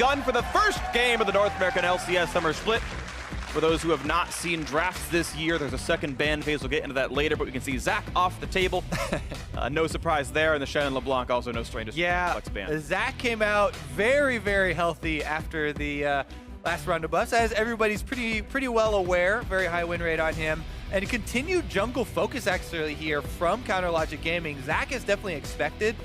1 for the first game of the North American LCS Summer Split. For those who have not seen drafts this year, there's a second ban phase. We'll get into that later, but we can see Zach off the table. No surprise there, and the Shannon LeBlanc also no stranger to Flex ban. Zach came out very, very healthy after the last round of buffs, as everybody's pretty well aware. Very high win rate on him. And continued jungle focus actually here from CounterLogic Gaming. Zach is definitely expected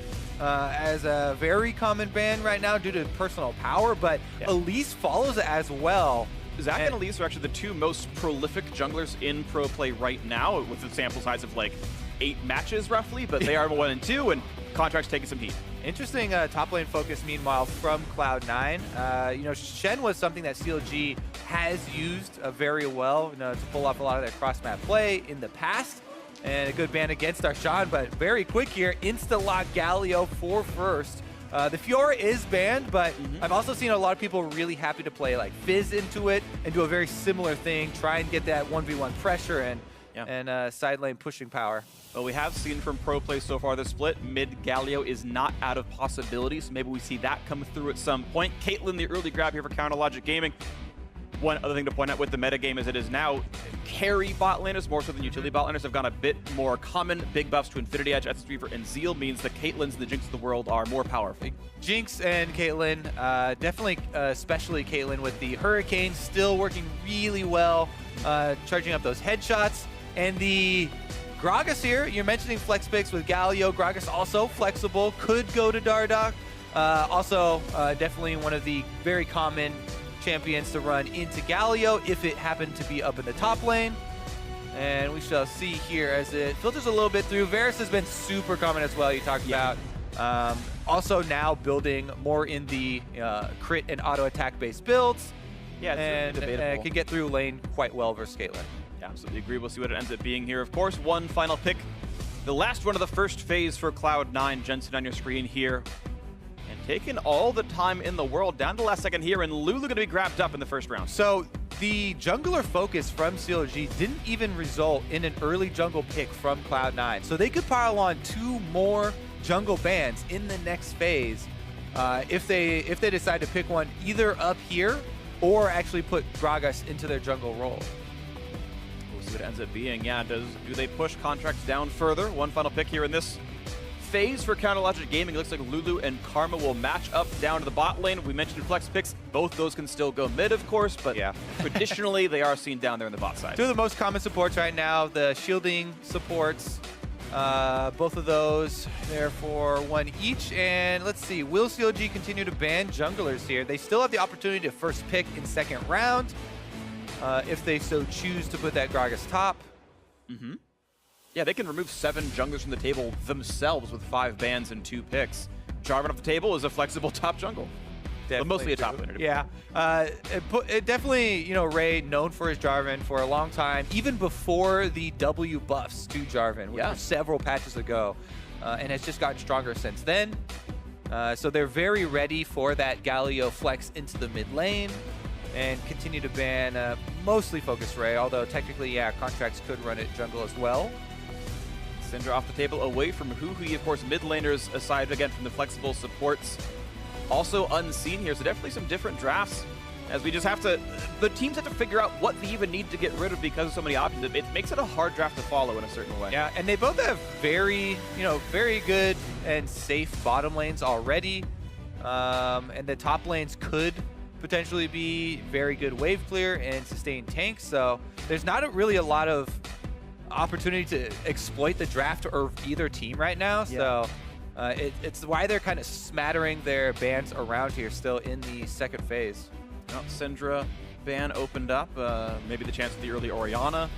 as a very common ban right now due to personal power, but Elise follows it as well. Zach and Elise are actually the two most prolific junglers in pro play right now, with a sample size of like 8 matches roughly, but they are 1 and 2, and Contract's taking some heat. Interesting top lane focus, meanwhile, from Cloud9. You know, Shen was something that CLG has used very well, you know, to pull off a lot of their cross-map play in the past, and a good ban against Arshan, but very quick here, insta-lock Galio for first. The Fiora is banned, but I've also seen a lot of people really happy to play like Fizz into it and do a very similar thing, try and get that 1v1 pressure and side lane pushing power. Well, we have seen from pro play so far this split, mid Galio is not out of possibility, so maybe we see that come through at some point. Caitlyn, the early grab here for CounterLogic Gaming. One other thing to point out with the metagame as it is now, carry bot laners more so than utility bot laners have gone a bit more common. Big buffs to Infinity Edge, Essence Reaver, and Zeal means the Caitlyn's and the Jinx of the world are more powerful. Jinx and Caitlyn, definitely, especially Caitlyn with the Hurricane, still working really well, charging up those headshots. And the Gragas here, you're mentioning flex picks with Galio. Gragas also flexible, could go to Dardoch. Also, definitely one of the very common champions to run into Galio if it happened to be up in the top lane. And we shall see here as it filters a little bit through. Varus has been super common as well, you talked about. Also now building more in the crit and auto attack based builds. Yeah, and can get through lane quite well versus Caitlyn. Yeah, absolutely agree. We'll see what it ends up being here. Of course, one final pick. The last one of the first phase for Cloud9. Jensen on your screen here. And taking all the time in the world down to the last second here, and Lulu going to be grabbed up in the first round. So the jungler focus from CLG didn't even result in an early jungle pick from Cloud9. So they could pile on 2 more jungle bans in the next phase if they decide to pick one either up here or actually put Gragas into their jungle role. We'll see what it ends up being. Yeah, do they push Contracts down further? One final pick here in this phase for CounterLogic Gaming. It looks like Lulu and Karma will match up down to the bot lane. We mentioned flex picks. Both those can still go mid, of course, but traditionally they are seen down there in the bot side. 2 of the most common supports right now, the shielding supports. Both of those there for 1 each. And let's see, will CLG continue to ban junglers here? They still have the opportunity to first pick in second round if they so choose to put that Gragas top. Yeah, they can remove 7 junglers from the table themselves with 5 bans and 2 picks. Jarvan off the table is a flexible top jungle. But mostly a top laner. Yeah. It definitely, you know, Ray, known for his Jarvan for a long time, even before the W buffs to Jarvan, which were several patches ago, and has just gotten stronger since then. So they're very ready for that Galio flex into the mid lane and continue to ban mostly focus Ray, although technically, yeah, Contracts could run it jungle as well. Syndra off the table away from Huhi, of course, mid laners aside again from the flexible supports. Also unseen here, so definitely some different drafts as we just have to, the teams have to figure out what they even need to get rid of because of so many options. It makes it a hard draft to follow in a certain way. Yeah, and they both have very, you know, very good and safe bottom lanes already. And the top lanes could potentially be very good wave clear and sustain tanks, so there's not really a lot of opportunity to exploit the draft or either team right now. So it's why they're kind of smattering their bans around here still in the second phase. Well, Syndra ban opened up. Maybe the chance of the early Orianna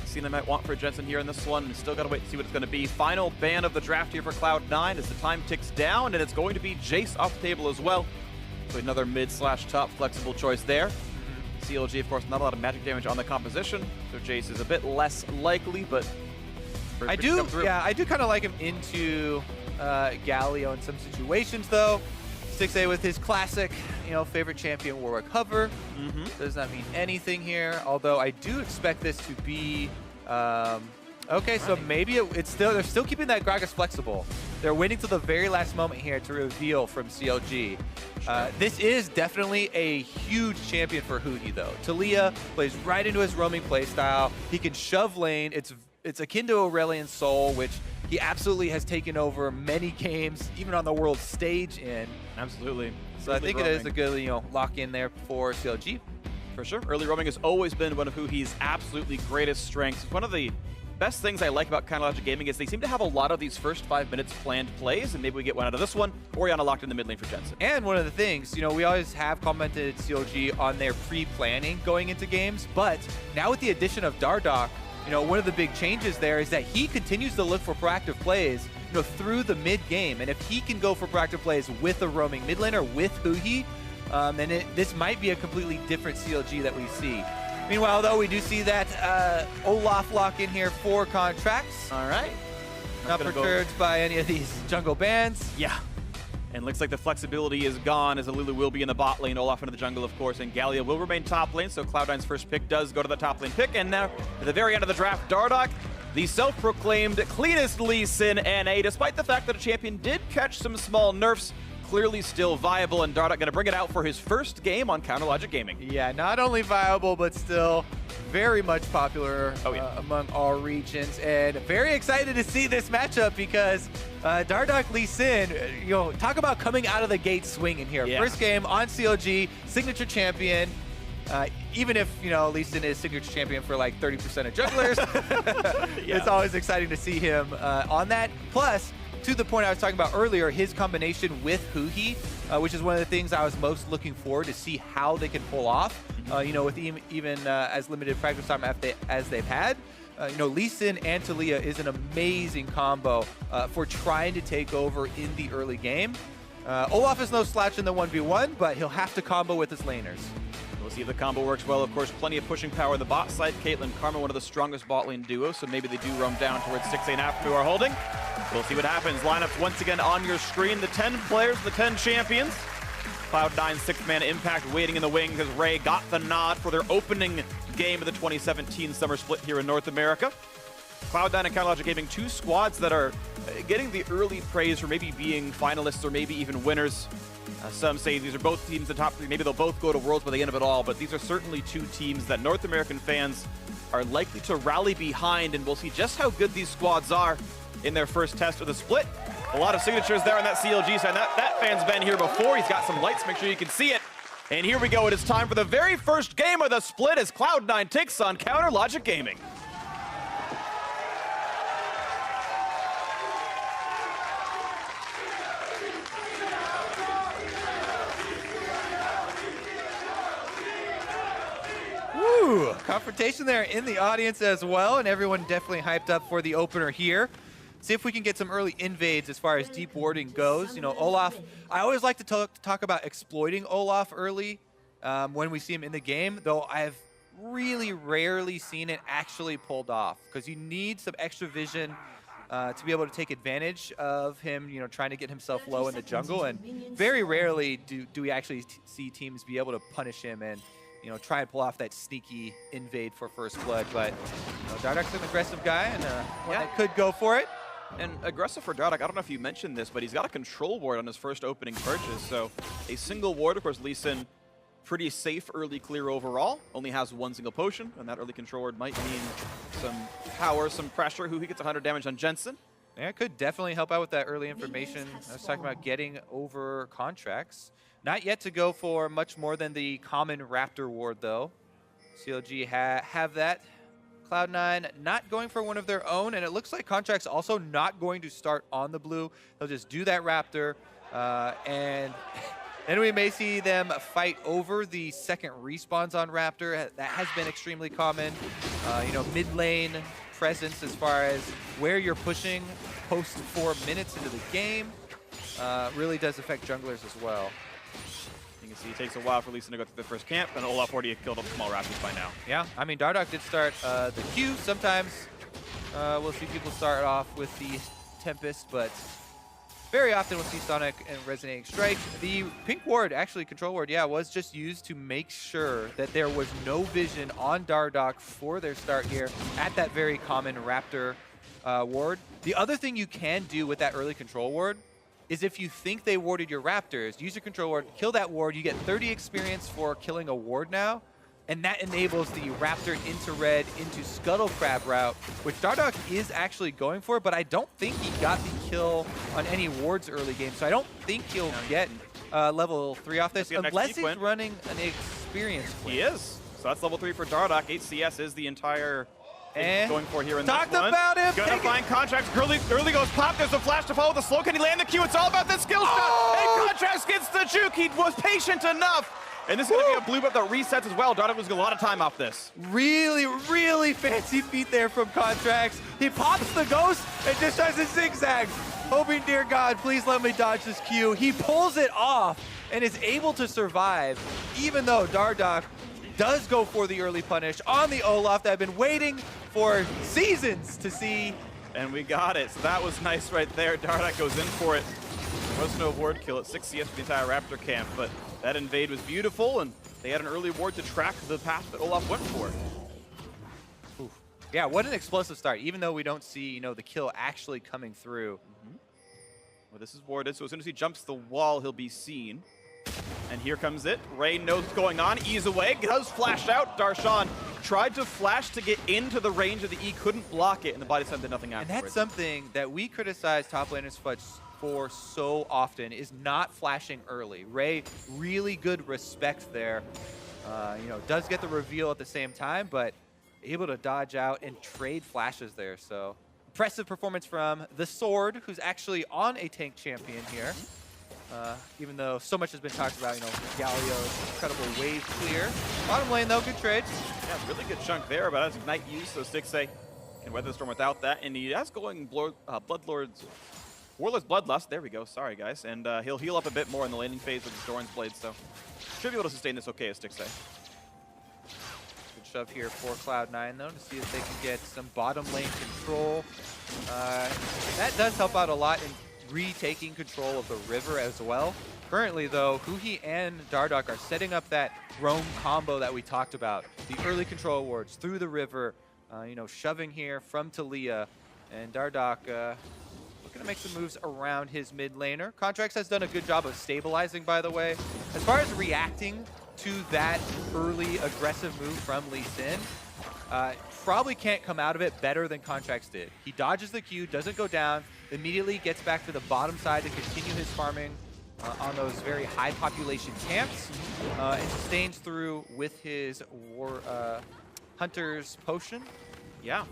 scene they might want for Jensen here in this one. And still got to wait to see what it's going to be. Final ban of the draft here for Cloud9 as the time ticks down, and it's going to be Jace off the table as well. So another mid/top flexible choice there. CLG, of course, not a lot of magic damage on the composition, so Jace is a bit less likely, but I do kind of like him into Galio in some situations, though. 6A with his classic, you know, favorite champion Warwick hover. Does not mean anything here, although I do expect this to be okay. So maybe it's still, they're still keeping that Gragas flexible. they're waiting till the very last moment here to reveal from CLG. This is definitely a huge champion for Huhi, though. Talia plays right into his roaming playstyle. He can shove lane. It's akin to Aurelion Sol, which he absolutely has taken over many games, even on the world stage in. Absolutely. So I think it is a good, lock in there for CLG. For sure. Early roaming has always been one of Huhi's absolutely greatest strengths. It's one of the best things I like about CLG Gaming is they seem to have a lot of these first 5 minutes planned plays, and maybe we get one out of this one. Orianna locked in the mid lane for Jensen. And one of the things, we always have commented CLG on their pre-planning going into games, but now with the addition of Dardoch, one of the big changes there is that he continues to look for proactive plays, through the mid game. And if he can go for proactive plays with a roaming mid laner, with Huhi, then this might be a completely different CLG that we see. Meanwhile, though, we do see that Olaf lock in here for contracts. All right. Not perturbed by any of these jungle bans. Yeah. And looks like the flexibility is gone as Alulu will be in the bot lane, Olaf into the jungle, of course, and Gallia will remain top lane, so Cloud9's first pick does go to the top lane pick. And now, at the very end of the draft, Dardoch, the self-proclaimed cleanest Lee Sin NA, despite the fact that a champion did catch some small nerfs, clearly still viable, and Dardoch going to bring it out for his first game on CounterLogic Gaming. Yeah, not only viable, but still very much popular among all regions, and very excited to see this matchup because Dardoch Lee Sin, talk about coming out of the gate swinging here. Yeah. First game on CLG, signature champion. Even if, Lee Sin is signature champion for like 30% of jugglers, it's always exciting to see him on that. Plus, to the point I was talking about earlier, his combination with Huhi, which is one of the things I was most looking forward to see how they can pull off, with even as limited practice time as they've had. Lee Sin and Talia is an amazing combo for trying to take over in the early game. Olaf is no slouch in the 1v1, but he'll have to combo with his laners. We'll see if the combo works well. Of course, plenty of pushing power on the bot side. Caitlyn, Karma, one of the strongest bot lane duos, so maybe they do roam down towards 6-8 who are holding. We'll see what happens. Lineups once again on your screen. The 10 players, the 10 champions. Cloud9 6-man impact waiting in the wings as Ray got the nod for their opening game of the 2017 Summer Split here in North America. Cloud9 and CounterLogic Gaming, two squads that are getting the early praise for maybe being finalists or maybe even winners. Some say these are both teams in the top three. Maybe they'll both go to Worlds by the end of it all, but these are certainly two teams that North American fans are likely to rally behind, and we'll see just how good these squads are in their first test of the split. A lot of signatures there on that CLG side. That fan's been here before. He's got some lights. Make sure you can see it. And here we go. It is time for the very first game of the split as Cloud9 takes on CounterLogic Gaming. Confrontation there in the audience as well, and everyone definitely hyped up for the opener here. See if we can get some early invades as far as deep warding goes. Olaf, I always like to talk about exploiting Olaf early when we see him in the game, though I've really rarely seen it actually pulled off because you need some extra vision to be able to take advantage of him, trying to get himself low in the jungle, and very rarely do we actually see teams be able to punish him and try and pull off that sneaky invade for first blood. But Dardoch's an aggressive guy, and one that could go for it. And aggressive for Dardoch, I don't know if you mentioned this, but he's got a control ward on his first opening purchase. So a single ward, of course, Lee Sin, pretty safe early clear overall. Only has one single potion, and that early control ward might mean some power, some pressure. He gets 100 damage on Jensen. Yeah, it could definitely help out with that early information. I was talking about getting over contracts. Not yet to go for much more than the common Raptor ward, though. CLG have that. Cloud9 not going for one of their own, and it looks like Contract's also not going to start on the blue. They'll just do that Raptor, and then we may see them fight over the second respawns on Raptor. That has been extremely common. Mid lane presence as far as where you're pushing post 4 minutes into the game really does affect junglers as well. You can see it takes a while for Lee Sin to go through the first camp, and Olaf already killed off small Raptors by now. Yeah, I mean, Dardoch did start the Q. Sometimes we'll see people start off with the Tempest, but very often we'll see Sonic and Resonating Strike. The pink ward, actually control ward, was just used to make sure that there was no vision on Dardoch for their start here at that very common Raptor ward. The other thing you can do with that early control ward is if you think they warded your raptors, use your control ward, kill that ward, you get 30 experience for killing a ward now, and that enables the raptor into red, into scuttle crab route, which Dardoch is actually going for, but I don't think he got the kill on any wards early game, so I don't think he'll get level 3 off this, unless he's running an experience win. He is. So that's level 3 for Dardoch. HCS is the entire and going for here in talked this one. About him. Gonna find Contracts. Early goes pop. There's a flash to follow the slow. Can he land the Q? It's all about the skill shot. And Contracts gets the juke. He was patient enough. And this is going to be a blue buff that resets as well. Dardoch was a lot of time off this. Really, really fancy feat there from Contracts. He pops the ghost and just tries to zigzag, hoping, dear God, please let me dodge this Q. He pulls it off and is able to survive, even though Dardoch does go for the early punish on the Olaf that I've been waiting for seasons to see. And we got it. So that was nice right there. Dardoch goes in for it. There was no ward kill at 6 CS for the entire Raptor camp, but that invade was beautiful, and they had an early ward to track the path that Olaf went for. Oof. Yeah, what an explosive start, even though we don't see, the kill actually coming through. Well, this is warded, so as soon as he jumps the wall, he'll be seen. And here comes it. Ray knows what's going on. Ease away. Does flash out. Darshan tried to flash to get into the range of the E. Couldn't block it, and the body slam did nothing afterwards. And that's something that we criticize top laners for so often, is not flashing early. Ray, really good respect there. Does get the reveal at the same time, but able to dodge out and trade flashes there. So impressive performance from the Sword, who's actually on a tank champion here. Even though so much has been talked about, Galio's incredible wave clear. Bottom lane, though, good trade. Yeah, really good chunk there, but that's Ignite use, so Stixxay can weather the storm without that. And he has going Warlord's Bloodlust. There we go. Sorry, guys. And he'll heal up a bit more in the landing phase with his Doran's Blade, so should be able to sustain this okay as Stixxay. Good shove here for Cloud9, though, to see if they can get some bottom lane control. That does help out a lot in retaking control of the river as well. Currently, though, Huhi and Dardoch are setting up that roam combo that we talked about. The early control wards through the river, shoving here from Talia, and Dardoch looking to make some moves around his mid laner. Contracts has done a good job of stabilizing, by the way. As far as reacting to that early aggressive move from Lee Sin, probably can't come out of it better than Contracts did. He dodges the Q, doesn't go down, immediately gets back to the bottom side to continue his farming on those very high population camps, and sustains through with his Hunter's Potion. Yeah.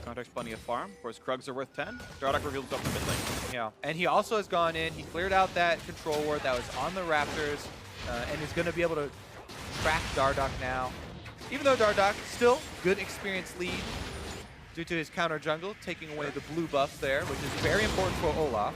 Contracts plenty of farm. Of course, Krugs are worth 10. Dardoch reveals himself in mid lane. Yeah, and he also has gone in, he cleared out that control ward that was on the Raptors, and is going to be able to track Dardoch now. Even though Dardoch, still good experience lead due to his counter jungle, taking away the blue buff there, which is very important for Olaf.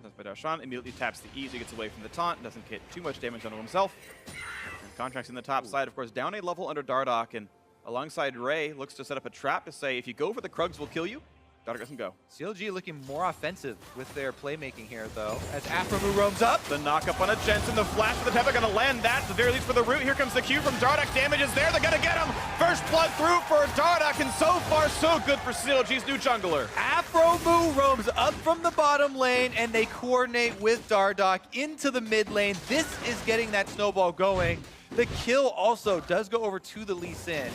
That's by Darshan. Immediately taps the E, so he gets away from the taunt. Doesn't get too much damage onto himself. And Contracts in the top side, of course, down a level under Dardoch, and alongside Ray, looks to set up a trap to say, if you go for the Krugs, we'll kill you. Dardoch doesn't go. CLG looking more offensive with their playmaking here, though, as Afromu roams up. The knock up on a Jensen, the flash for the Peppa, gonna land that, at the very least for the root. Here comes the Q from Dardoch, damage is there, they're gonna get him! First blood through for Dardoch, and so far so good for CLG's new jungler. Afromu roams up from the bottom lane, and they coordinate with Dardoch into the mid lane. This is getting that snowball going. The kill also does go over to the Lee Sin.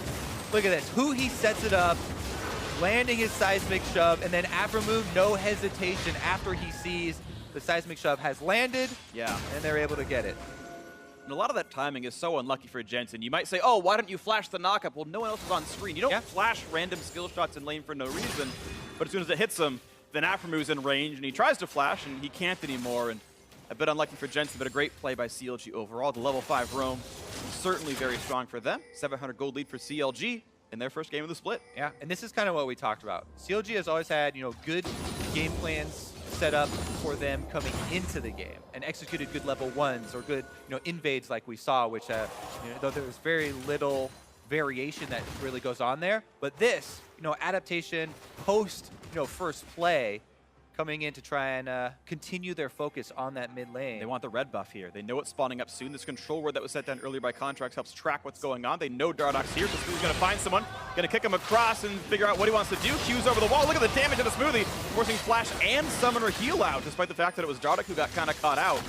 Look at this, He sets it up, landing his seismic shove, and then Afromu, no hesitation after he sees the seismic shove has landed. Yeah. And they're able to get it. And a lot of that timing is so unlucky for Jensen. You might say, oh, why don't you flash the knockup? Well, no one else is on screen. You don't flash random skill shots in lane for no reason, but as soon as it hits him, then Afromu's in range, and he tries to flash, and he can't anymore. And a bit unlucky for Jensen, but a great play by CLG overall. The level 5 roam, certainly very strong for them. 700 gold lead for CLG in their first game of the split. Yeah, and this is kind of what we talked about. CLG has always had, good game plans set up for them coming into the game and executed good level 1s or good, invades like we saw, which, though there was very little variation that really goes on there. But this, adaptation post, first play, coming in to try and continue their focus on that mid lane. They want the red buff here. They know it's spawning up soon. This control word that was set down earlier by Contracts helps track what's going on. They know Dardock's here, so Smoothie's going to find someone, going to kick him across and figure out what he wants to do. Q's over the wall. Look at the damage of the Smoothie, forcing Flash and Summoner heal out, despite the fact that it was Dardock who got kind of caught out.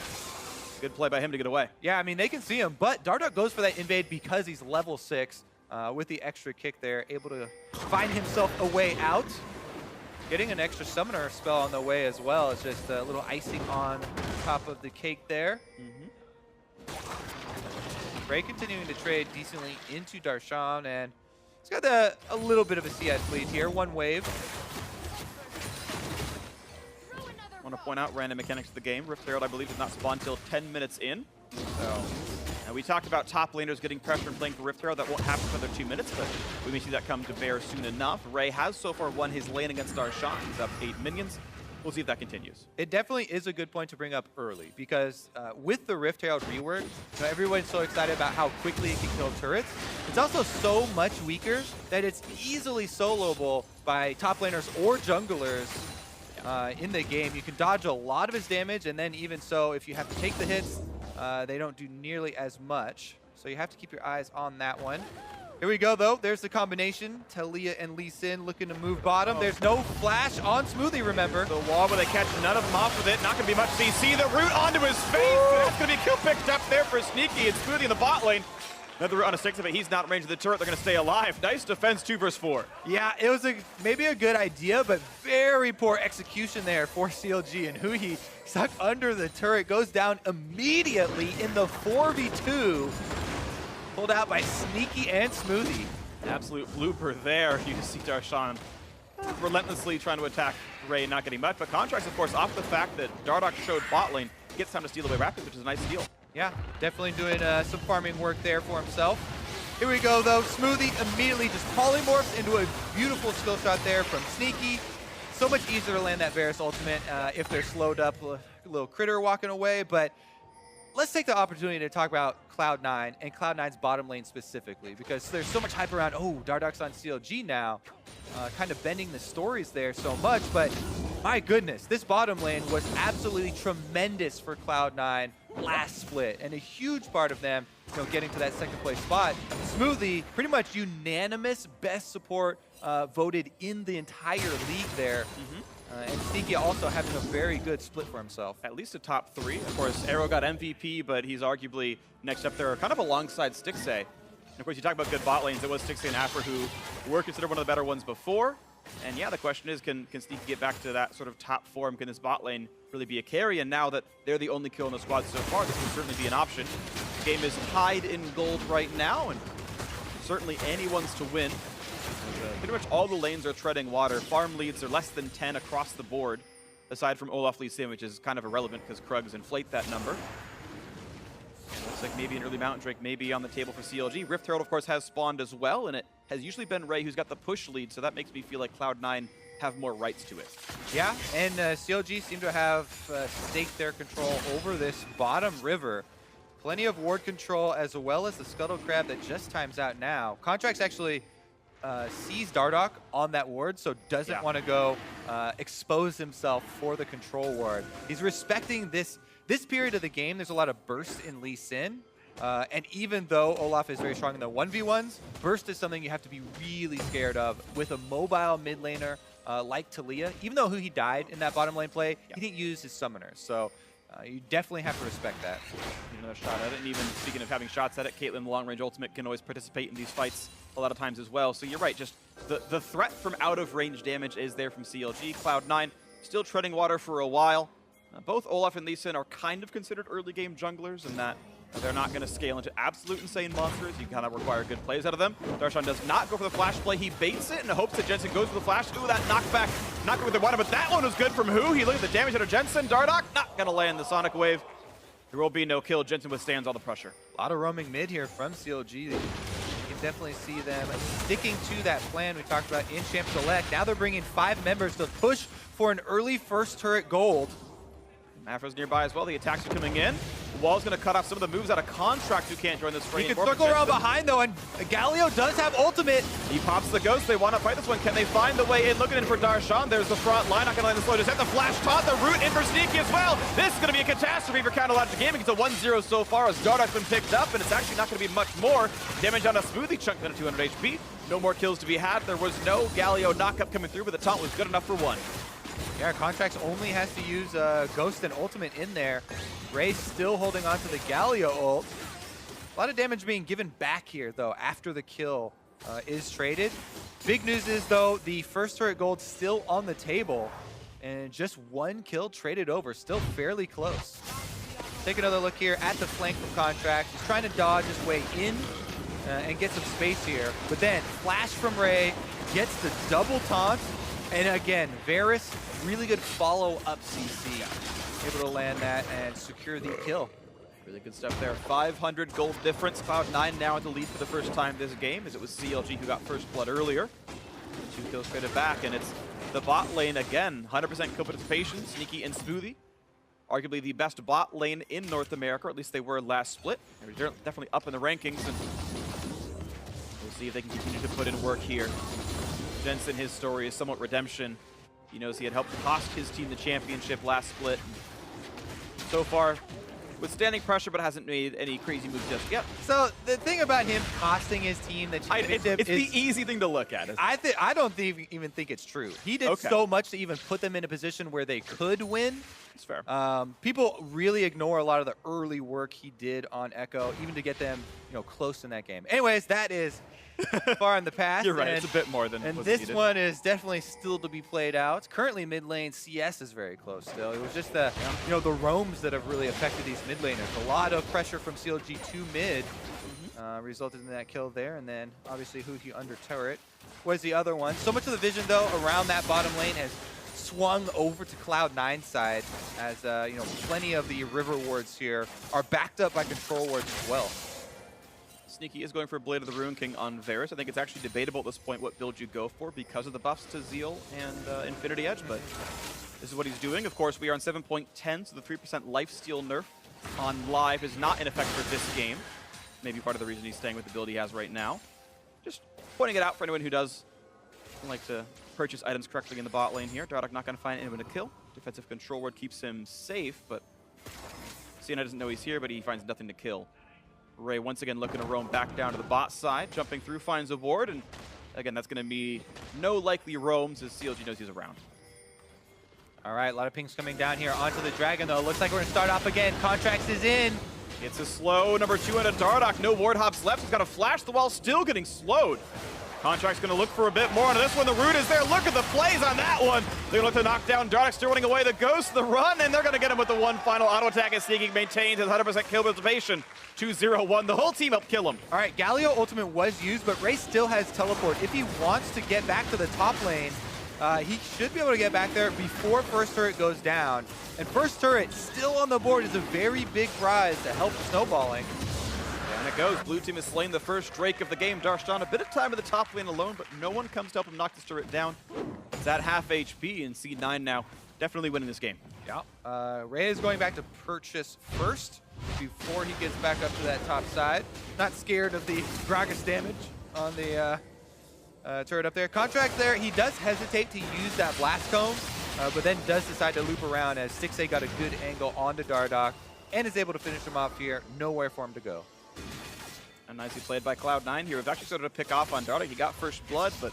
Good play by him to get away. Yeah, I mean, they can see him, but Dardock goes for that invade because he's level 6 with the extra kick there, able to find himself a way out. Getting an extra Summoner spell on the way as well. It's just a little icing on top of the cake there. Ray continuing to trade decently into Darshan, and he's got a little bit of a CS lead here. One wave. I want to point out random mechanics of the game. Rift Herald, I believe, did not spawn until 10 minutes in. So, we talked about top laners getting pressure and playing for Rift Herald. That won't happen for another 2 minutes, but we may see that come to bear soon enough. Ray has so far won his lane against Darshan. He's up 8 minions. We'll see if that continues. It definitely is a good point to bring up early because with the Rift Herald rework, everyone's so excited about how quickly it can kill turrets. It's also so much weaker that it's easily soloable by top laners or junglers in the game. You can dodge a lot of his damage, and then even so, if you have to take the hits, they don't do nearly as much. So you have to keep your eyes on that one. Here we go, though. There's the combination. Taliyah and Lee Sin looking to move bottom. There's no flash on Smoothie, remember. The wall where they catch none of them off with it. Not going to be much CC. The root onto his face. That's going to be kill picked up there for Sneaky. It's Smoothie in the bot lane. Another root on a 6 of it. He's not in range of the turret. They're going to stay alive. Nice defense, 2 versus 4. Yeah, it was maybe a good idea, but very poor execution there for CLG. And Huhi stuck under the turret, goes down immediately in the 4v2. Pulled out by Sneaky and Smoothie. Absolute blooper there. You see Darshan relentlessly trying to attack Ray, not getting much. But Contracts, of course, off the fact that Dardock showed bot lane, gets time to steal away rapid, which is a nice steal. Yeah, definitely doing some farming work there for himself. Here we go, though. Smoothie immediately just polymorphs into a beautiful skill shot there from Sneaky. So much easier to land that Varus ultimate if they're slowed up, a little critter walking away. But let's take the opportunity to talk about Cloud9 and Cloud9's bottom lane specifically, because there's so much hype around, oh, Dardock's on CLG now, kind of bending the stories there so much. But my goodness, this bottom lane was absolutely tremendous for Cloud9 last split, and a huge part of them getting to that second place spot. Smoothie, pretty much unanimous best support voted in the entire league there. And Sneaky also having a very good split for himself. At least a top 3. Of course, Arrow got MVP, but he's arguably next up there, kind of alongside Stixxay. And of course, you talk about good bot lanes. It was Stixxay and Afra who were considered one of the better ones before. And yeah, the question is, can Sneaky get back to that sort of top form? Can this bot lane really be a carry? And now that they're the only kill in the squad so far, this can certainly be an option. The game is tied in gold right now, and certainly anyone's to win. Pretty much all the lanes are treading water. Farm leads are less than 10 across the board, aside from Olaf Lee Sin, which is kind of irrelevant because Krugs inflate that number. And looks like maybe an early Mountain Drake may be on the table for CLG. Rift Herald, of course, has spawned as well, and it has usually been Ray who's got the push lead, so that makes me feel like Cloud9 have more rights to it. Yeah, and CLG seem to have staked their control over this bottom river. Plenty of ward control, as well as the Scuttle Crab that just times out now. Contracts actually sees Dardock on that ward, so doesn't want to go expose himself for the control ward. He's respecting this period of the game. There's a lot of burst in Lee Sin, and even though Olaf is very strong in the 1v1s, burst is something you have to be really scared of with a mobile mid laner like Taliyah. Even though he died in that bottom lane play, he didn't use his summoners, so you definitely have to respect that. Another shot at it, and even speaking of having shots at it, Caitlyn, the long-range ultimate, can always participate in these fights a lot of times as well. So you're right, just the threat from out-of-range damage is there from CLG. Cloud9 still treading water for a while. Both Olaf and Lee Sin are kind of considered early-game junglers in that they're not going to scale into absolute insane monsters. You kind of require good plays out of them. Darshan does not go for the flash play. He baits it and hopes that Jensen goes for the flash. Ooh, that knockback. Not good with the water, but that one was good from who? He looked at the damage out of Jensen. Dardock not going to land the Sonic Wave. There will be no kill. Jensen withstands all the pressure. A lot of roaming mid here from CLG. You can definitely see them sticking to that plan we talked about in Champ Select. Now they're bringing 5 members to push for an early first turret gold. Afra's nearby as well. The attacks are coming in. wall's going to cut off some of the moves out of Contract, who can't join this fray. He can circle around behind, though, and Galio does have ultimate. He pops the Ghost. They want to fight this one. Can they find the way in? Looking in for Darshan. There's the front line. Not going to land the slow. Just have the flash taunt. The root in for Sneaky as well. This is going to be a catastrophe for Counterlogic Gaming. It's a 1-0 so far as Dardark's been picked up, and it's actually not going to be much more damage on a Smoothie chunk than a 200 HP. No more kills to be had. There was no Galio knockup coming through, but the taunt was good enough for one. Yeah, Contracts only has to use Ghost and Ultimate in there. Ray's still holding on to the Galio ult. A lot of damage being given back here, though, after the kill is traded. Big news is, though, the first turret gold still on the table, and just one kill traded over, still fairly close. Take another look here at the flank from Contract. He's trying to dodge his way in and get some space here, but then flash from Ray, gets the double taunt, and again, Varus, really good follow-up CC. Able to land that and secure the kill. Really good stuff there. 500 gold difference. Cloud9 now in the lead for the first time this game, as it was CLG who got first blood earlier. 2 kills traded back, and it's the bot lane again. 100% co-participation, Sneaky and Smoothie. Arguably the best bot lane in North America, or at least they were last split. They're definitely up in the rankings, and we'll see if they can continue to put in work here. Jensen, his story is somewhat redemption. He knows he had helped cost his team the championship last split. So far, withstanding pressure, but hasn't made any crazy moves just yet. So the thing about him costing his team the championship it's the easy thing to look at. I don't even think it's true. He did so much to even put them in a position where they could win. It's fair. People really ignore a lot of the early work he did on Echo, even to get them, close in that game. Anyways, that is far in the past. You're right. It's a bit more than. And was this needed. one is definitely still to be played out. Currently, mid lane CS is very close still. It was just the the roams that have really affected these mid laners. A lot of pressure from CLG to mid resulted in that kill there, and then obviously Huhi under turret was the other one. So much of the vision though around that bottom lane has swung over to Cloud9's side, as plenty of the river wards here are backed up by control wards as well. Sneaky is going for Blade of the Ruin King on Varus. I think it's actually debatable at this point what build you go for because of the buffs to Zeal and Infinity Edge, but this is what he's doing. Of course, we are on 7.10, so the 3% lifesteal nerf on live is not in effect for this game. Maybe part of the reason he's staying with the build he has right now. Just pointing it out for anyone who does like to purchase items correctly in the bot lane here. Dardark not going to find anyone to kill. Defensive control ward keeps him safe, but Sienna doesn't know he's here, but he finds nothing to kill. Ray once again looking to roam back down to the bot side, jumping through, finds a ward, and again, that's going to be no likely roams as CLG knows he's around. All right, a lot of pings coming down here onto the Dragon, though. Looks like we're going to start off again. Contracts is in. It's a slow number 2 into Dardark. No ward hops left. He's got to flash the wall, still getting slowed. Contract's going to look for a bit more on this one. The root is there. Look at the plays on that one. They're going to look to knock down Dardark, still running away. The Ghost, the run, and they're going to get him with the one final auto attack as Sneaky maintains his 100% kill participation. 2-0-1. The whole team helped kill him. All right, Galio ultimate was used, but Ray still has teleport. If he wants to get back to the top lane, he should be able to get back there before first turret goes down. And first turret still on the board is a very big prize to help snowballing. And it goes. Blue team has slain the first Drake of the game. Darshan, a bit of time in the top lane alone, but no one comes to help him knock this turret down. It's at half HP, and C9 now definitely winning this game. Yeah. Ray is going back to purchase first before he gets back up to that top side. Not scared of the Gragas damage on the turret up there. Contract there, he does hesitate to use that blast cone, but then does decide to loop around as Stixxay got a good angle onto Dardark and is able to finish him off here. Nowhere for him to go. And nicely played by Cloud9 here. We've actually started to pick off on Dardark. He got first blood, but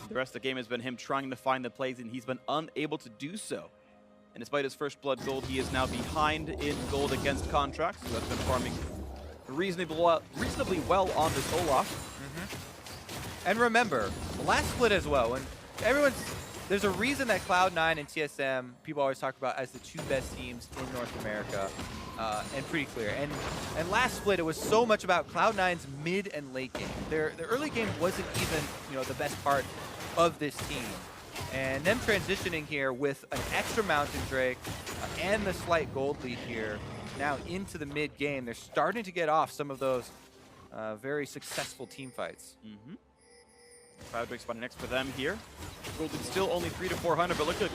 the rest of the game has been him trying to find the plays, and he's been unable to do so. And despite his first blood gold, he is now behind in gold against Contracts, so that's been farming reasonably well on this Olaf. And remember, the last split as well, when there's a reason that Cloud9 and TSM, people always talk about as the 2 best teams in North America, and pretty clear. And last split, it was so much about Cloud9's mid and late game. Their early game wasn't even, the best part of this team. And them transitioning here with an extra Mountain Drake and the slight gold lead here, now into the mid game, they're starting to get off some of those very successful team fights. Cloud Drake spawning next for them here. Gold lead still only 300 to 400, but look at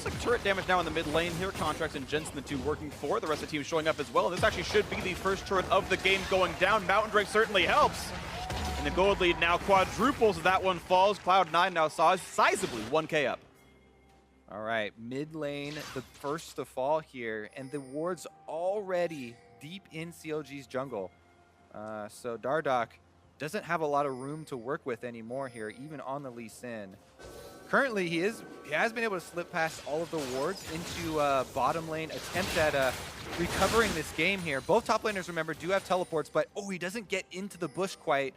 looks like turret damage now in the mid lane here. Contracts and Jensen, the two working for. The rest of the team showing up as well. And this actually should be the first turret of the game going down. Mountain Drake certainly helps. And the gold lead now quadruples as that one falls. Cloud9 now sizably 1K up. All right, mid lane, the first to fall here, and the ward's already deep in CLG's jungle. So Dardoch doesn't have a lot of room to work with anymore here, even on the Lee Sin. Currently, he has been able to slip past all of the wards into bottom lane, attempt at recovering this game here. Both top laners, remember, do have teleports, but he doesn't get into the bush quite.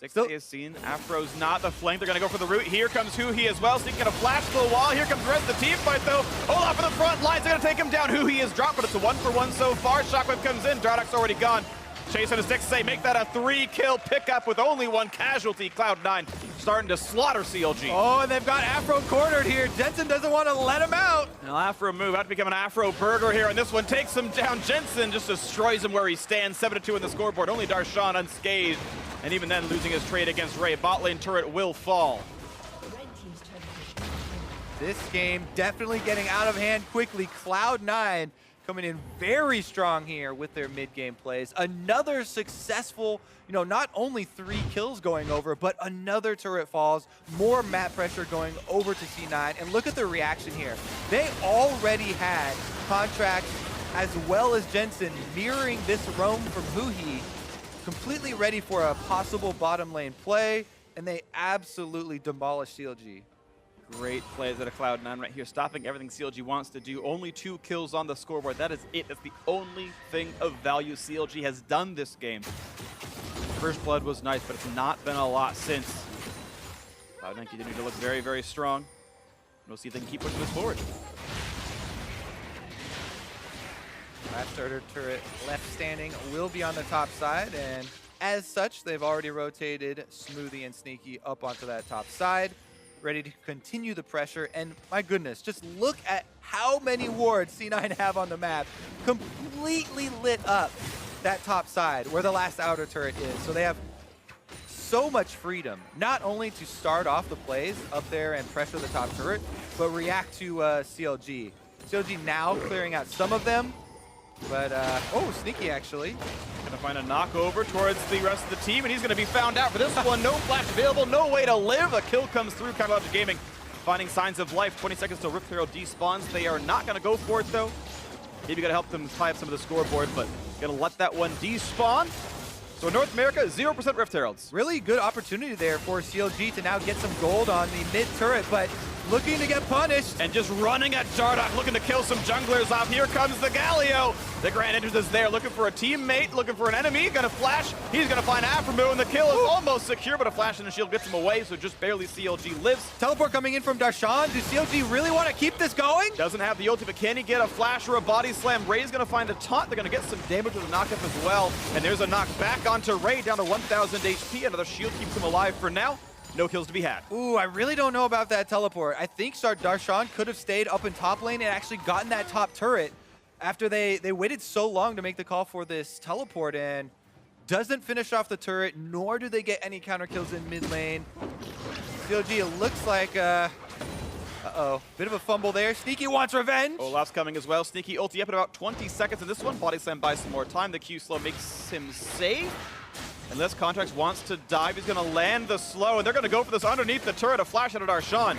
6A is seen. Afro's not the flank. They're going to go for the root. Here comes Huhi as well. Sneaking a flash to the wall. Here comes the rest of the team fight, though. Olaf in the front lines. They're going to take him down. Huhi is dropped, but it's a 1-for-1 so far. Shockwave comes in. Dardoch's already gone. Chase on a 6A. Make that a 3-kill pickup with only one casualty. Cloud9 starting to slaughter CLG. Oh, and they've got Afro cornered here. Jensen doesn't want to let him out. Now Afro move out to become an Afro burger here, and this one takes him down. Jensen just destroys him where he stands. 7-2 in the scoreboard. Only Darshan unscathed. And even then, losing his trade against Ray. Bot lane turret will fall. This game definitely getting out of hand quickly. Cloud9 coming in very strong here with their mid-game plays. Another successful, not only 3 kills going over, but another turret falls, more map pressure going over to C9. And look at the reaction here. They already had Contracts as well as Jensen mirroring this roam from Huhi, completely ready for a possible bottom lane play, and they absolutely demolished CLG. Great plays out of Cloud9 right here, stopping everything CLG wants to do. Only 2 kills on the scoreboard. That is it. That's the only thing of value CLG has done this game. First blood was nice, but it's not been a lot since. Cloud9 continue to look very, very strong. We'll see if they can keep pushing this forward. Last starter turret left standing will be on the top side, and as such, they've already rotated Smoothie and Sneaky up onto that top side, ready to continue the pressure. And my goodness, just look at how many wards C9 have on the map. Completely lit up that top side where the last outer turret is. So they have so much freedom, not only to start off the plays up there and pressure the top turret, but react to CLG. CLG now clearing out some of them. But, Sneaky actually. Gonna find a knock over towards the rest of the team, and he's gonna be found out for this one. No flash available, no way to live. A kill comes through, CLG Gaming finding signs of life. 20 seconds till Rift Herald despawns. They are not gonna go for it though. Maybe gotta help them tie up some of the scoreboard, but gonna let that one despawn. So in North America, 0% Rift Heralds. Really good opportunity there for CLG to now get some gold on the mid turret, but looking to get punished. And just running at Dardoch, looking to kill some junglers off. Here comes the Galio. The Grand Entrance is there, looking for a teammate, looking for an enemy. Gonna flash. He's gonna find Aframu, and the kill is almost secure, but a flash and a shield gets him away, so just barely CLG lives. Teleport coming in from Darshan. Do CLG really want to keep this going? Doesn't have the ulti, but can he get a flash or a body slam? Ray's gonna find a taunt. They're gonna get some damage with a knockup as well. And there's a knock back onto Ray, down to 1,000 HP. Another shield keeps him alive for now. No kills to be had. Ooh, I really don't know about that teleport. I think Darshan could have stayed up in top lane and actually gotten that top turret after they waited so long to make the call for this teleport, and doesn't finish off the turret, nor do they get any counter kills in mid lane. CLG, it looks like, bit of a fumble there. Sneaky wants revenge. Olaf's coming as well. Sneaky ulti up in about 20 seconds in this one. Body slam buys some more time. The Q slow makes him safe. Unless Contracts wants to dive, he's going to land the slow, and they're going to go for this underneath the turret. A flash out of Darshan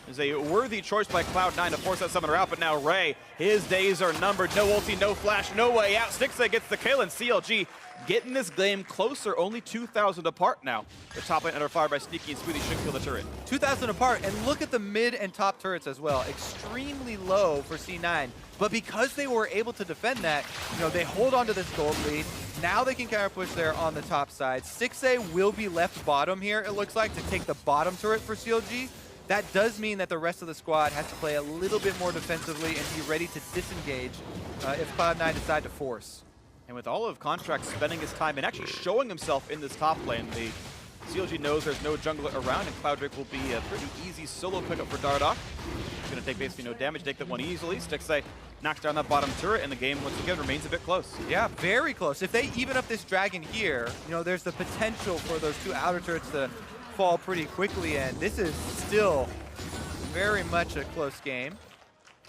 is a worthy choice by Cloud9 to force that summoner out, but now Ray, his days are numbered. No ulti, no flash, no way out. Stixay gets the kill, and CLG getting this game closer, only 2,000 apart now. The top lane under fire by Sneaky, and Smoothie should kill the turret. 2,000 apart, and look at the mid and top turrets as well. Extremely low for C9, but because they were able to defend that, they hold on to this gold lead. Now they can counter push there on the top side. 6A will be left bottom here, it looks like, to take the bottom turret for CLG. That does mean that the rest of the squad has to play a little bit more defensively and be ready to disengage if Cloud9 decide to force. And with all of Contracts spending his time and actually showing himself in this top lane, the CLG knows there's no jungler around, and Cloud Drake will be a pretty easy solo pickup for Dardoch. He's going to take basically no damage, take that one easily. Stixay knocks down that bottom turret, and the game once again remains a bit close. Yeah, very close. If they even up this dragon here, there's the potential for those 2 outer turrets to fall pretty quickly, and this is still very much a close game.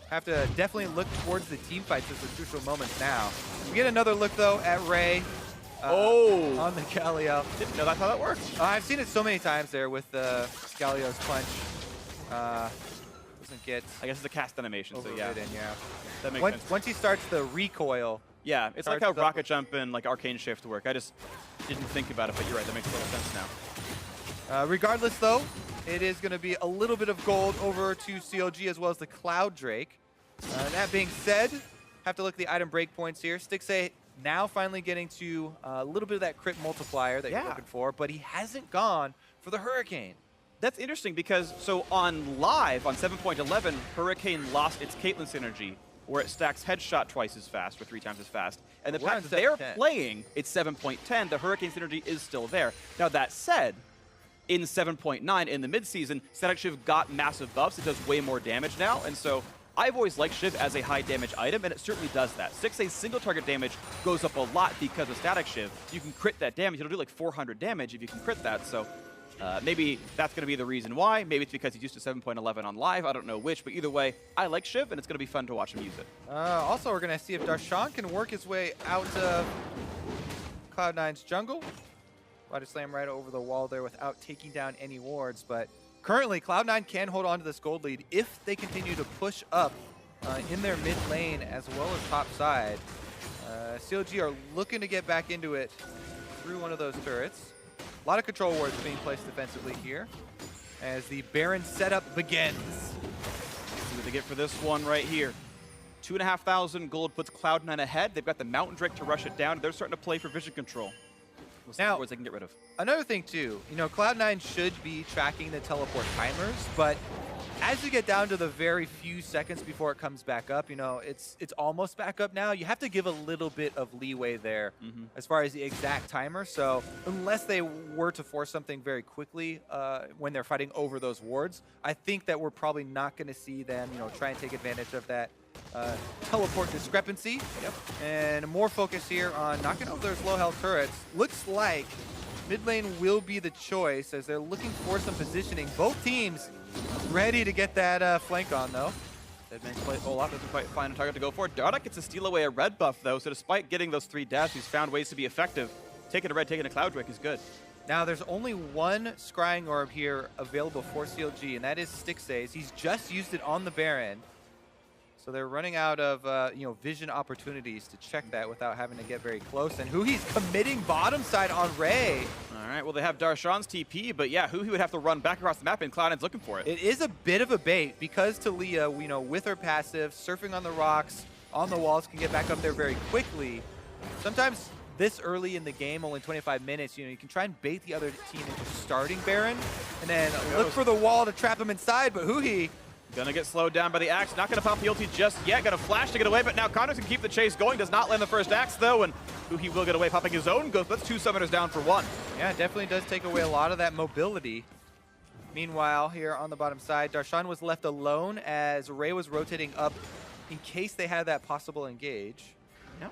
Have to definitely look towards the team fights as the crucial moments now. We get another look, though, at Ray. On the Galio. Didn't know that's how that works. I've seen it so many times there with the Galio's punch. Doesn't get... I guess it's a cast animation, so yeah. That makes sense. Once he starts the recoil... Yeah, it's like how Rocket Jump and like Arcane Shift work. I just didn't think about it, but you're right, that makes a lot of sense now. Regardless, though, it is going to be a little bit of gold over to CLG as well as the Cloud Drake. That being said, have to look at the item breakpoints here. Stixay now finally getting to a little bit of that crit multiplier that you're looking for, but he hasn't gone for the Hurricane. That's interesting because, so on live, on 7.11, Hurricane lost its Caitlyn synergy, where it stacks headshot twice as fast, or 3 times as fast. And the fact that they're playing, it's 7.10, the Hurricane synergy is still there. Now that said, in 7.9, in the mid-season, Static Shiv got massive buffs. It does way more damage now, and so I've always liked Shiv as a high damage item, and it certainly does that. 6A single target damage goes up a lot because of Static Shiv. You can crit that damage. It'll do like 400 damage if you can crit that, so maybe that's going to be the reason why. Maybe it's because he's used to 7.11 on live. I don't know which, but either way, I like Shiv, and it's going to be fun to watch him use it. Also, we're going to see if Darshan can work his way out of Cloud9's jungle. Body slam right over the wall there without taking down any wards, but currently Cloud9 can hold on to this gold lead if they continue to push up in their mid lane as well as top side. CLG are looking to get back into it through one of those turrets. A lot of control wards being placed defensively here as the Baron setup begins. See what they get for this one right here. 2,500 gold puts Cloud9 ahead. They've got the Mountain Drake to rush it down. They're starting to play for vision control. We'll see what they can get rid of. Another thing too, you know, Cloud9 should be tracking the teleport timers, but as you get down to the very few seconds before it comes back up, you know, it's almost back up now. You have to give a little bit of leeway there as far as the exact timer. So unless they were to force something very quickly when they're fighting over those wards, I think that we're probably not going to see them, you know, try and take advantage of that teleport discrepancy. And more focus here on knocking over those low health turrets. Looks like mid lane will be the choice as they're looking for some positioning. Both teams ready to get that flank on, though. Deadman's play Olaf doesn't quite find a target to go for. Dardoch gets to steal away a red buff, though, so despite getting those 3 deaths, he's found ways to be effective. Taking a red, taking a Cloud Drake is good. Now, there's only one Scrying Orb here available for CLG, and that is Stixay's. He's just used it on the Baron. So they're running out of you know, vision opportunities to check that without having to get very close. And Huhi's committing bottom side on Ray. All right, well, they have Darshan's TP, but yeah, Huhi would have to run back across the map, and Cloud9's looking for it. It is a bit of a bait because Talia, you know, with her passive, surfing on the rocks, on the walls, can get back up there very quickly. Sometimes this early in the game, only 25 minutes, you know, you can try and bait the other team into starting Baron, and then look for the wall to trap him inside, but Huhi gonna get slowed down by the axe. Not gonna pop the ulti just yet. Gonna flash to get away, but now Connor's can keep the chase going. Does not land the first axe, though, and Huhi will get away, popping his own ghost. That's 2 summoners down for 1. Yeah, it definitely does take away a lot of that mobility. Meanwhile, here on the bottom side, Darshan was left alone as Ray was rotating up in case they had that possible engage. Yep.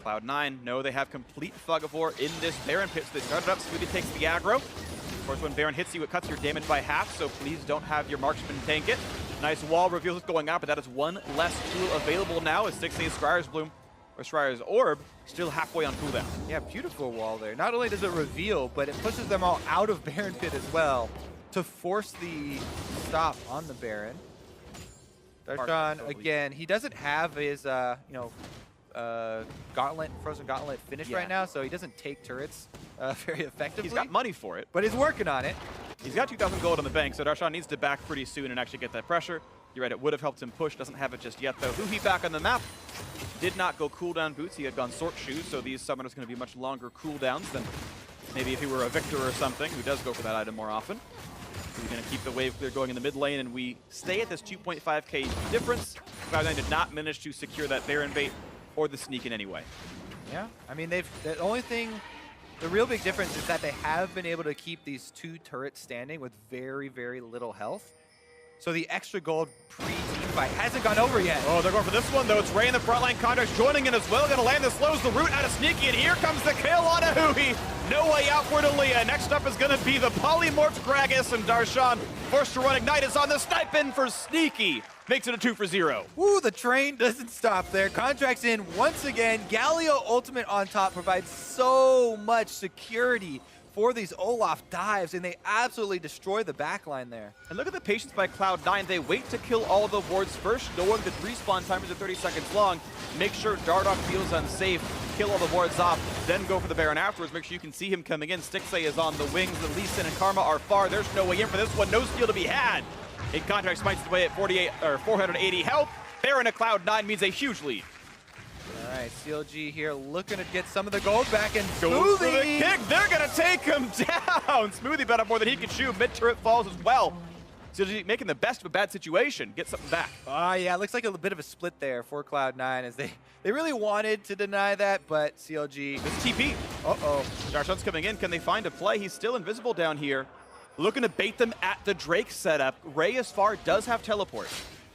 Cloud9 know they have complete Fog of War in this Baron pit, so they started up. Smoothie takes the aggro. Of course, when Baron hits you, it cuts your damage by half, so please don't have your marksman tank it. Nice wall reveals what's going on, but that is one less tool available now as 6A Scryer's Bloom, or Scryer's Orb, still halfway on cooldown. Yeah, beautiful wall there. Not only does it reveal, but it pushes them all out of Baron Pit as well to force the stop on the Baron. Darshan, again, he doesn't have his, you know, gauntlet, frozen gauntlet finished right now, so he doesn't take turrets very effectively. He's got money for it. But he's working on it. He's got 2,000 gold on the bank, so Darshan needs to back pretty soon and actually get that pressure. You're right, it would have helped him push. Doesn't have it just yet, though. Huhi back on the map. Did not go cooldown boots. He had gone Sword Shoes, so these summoners going to be much longer cooldowns than maybe if he were a Victor or something, who does go for that item more often. He's going to keep the wave clear going in the mid lane, and we stay at this 2.5k difference. Cloud9 did not manage to secure that Baron bait or the sneak in any way. Yeah, I mean, the only thing, the real big difference is that they have been able to keep these 2 turrets standing with very, very little health. So the extra gold pre-team fight hasn't gone over yet. Oh, they're going for this one, though. It's Ray in the front line. Condar's joining in as well. Going to land the slows the root out of Sneaky, and here comes the kill on a Huhi. No way out for Talia. Next up is going to be the polymorphed Gragas, and Darshan Forced to run Ignite is on the snipe in for Sneaky. Makes it a 2 for 0. Ooh, the train doesn't stop there. Contracts in once again. Galio ultimate on top provides so much security for these Olaf dives, and they absolutely destroy the backline there. And look at the patience by Cloud9. They wait to kill all the wards first, knowing that respawn timers are 30 seconds long. Make sure Dardoch feels unsafe, kill all the wards off, then go for the Baron afterwards. Make sure you can see him coming in. Stixay is on the wings. The Lee Sin and Karma are far. There's no way in for this one. No steal to be had. A Contract smites away at 480 health. Baron at Cloud9 means a huge lead. All right, CLG here looking to get some of the gold back, and Goes for the Smoothie. kick. They're going to take him down. Smoothie bet up more than he can shoot. Mid-turret falls as well. CLG making the best of a bad situation. Get something back. Yeah, it looks like a bit of a split there for Cloud9 as they really wanted to deny that, but CLG. This is TP. Uh-oh. Darshan's coming in. Can they find a play? He's still invisible down here. Looking to bait them at the Drake setup. Ray as far does have teleport.